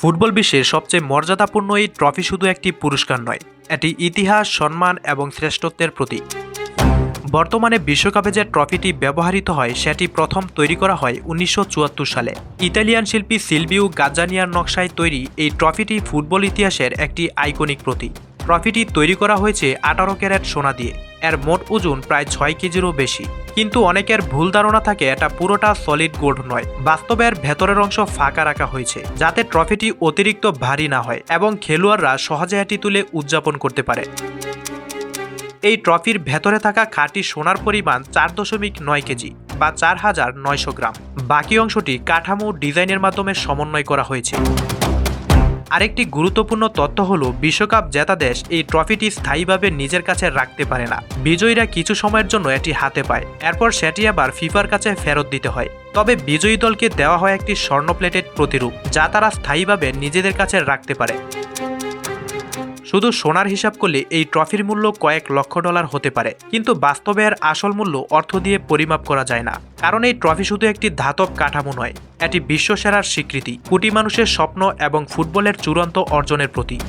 Football বিশ্বের সবচেয়ে মর্যাদাপূর্ণ এই ট্রফি শুধু একটি পুরস্কার নয়, এটি ইতিহাস, সম্মান এবং শ্রেষ্ঠত্বের প্রতীক। বর্তমানে বিশ্বকাপে যে ট্রফিটি ব্যবহৃত হয় সেটি প্রথম তৈরি করা হয় 1974 সালে। ইতালিয়ান শিল্পী সিলভিও গাজ্জানিয়ার নকশায় তৈরি এই ট্রফিটি ফুটবল ইতিহাসের একটি আইকনিক প্রতীক। ট্রফিটি তৈরি করা হয়েছে 18 ক্যারেট সোনা দিয়ে। এর মোট ওজন প্রায় 6 কেজিরও বেশি। কিন্তু অনেকের ভুল ধারণা থাকে এটা পুরোটা সলিড গোল্ড নয়। বাস্তবে এর ভেতরের অংশ ফাঁকা রাখা হয়েছে যাতে ট্রফিটি অতিরিক্ত ভারী না হয় এবং খেলোয়াড়রা সহজে এটি তুলে উদযাপন করতে পারে। এই ট্রফির ভেতরে থাকা খাঁটি সোনার পরিমাণ 4.9 কেজি বা 4900 গ্রাম। বাকি অংশটি কাঠামো ডিজাইনের মাধ্যমে সমন্বয় করা হয়েছে। আরেকটি গুরুত্বপূর্ণ তথ্য হলো বিশ্বকাপ জেতা দেশ এই ট্রফিটি স্থায়ীভাবে নিজের কাছে রাখতে পারে না। বিজয়ীরা কিছু সময়ের জন্য এটি হাতে পায়, এরপর সেটি আবার ফিফার কাছে ফেরত দিতে হয়। তবে বিজয়ী দলকে দেওয়া হয় একটি স্বর্ণ প্লেটেড প্রতিরূপ যা তারা স্থায়ীভাবে নিজেদের কাছে রাখতে পারে। শুধু সোনার হিসাব করলে এই ট্রফির মূল্য কয়েক লক্ষ ডলার হতে পারে, কিন্তু বাস্তবে এর আসল মূল্য অর্থ দিয়ে পরিমাপ করা যায় না। কারণ এই ট্রফি শুধু একটি ধাতব কাঠামো নয়, এটি বিশ্বসেরার স্বীকৃতি, কোটি মানুষের স্বপ্ন এবং ফুটবলের চূড়ান্ত অর্জনের প্রতীক।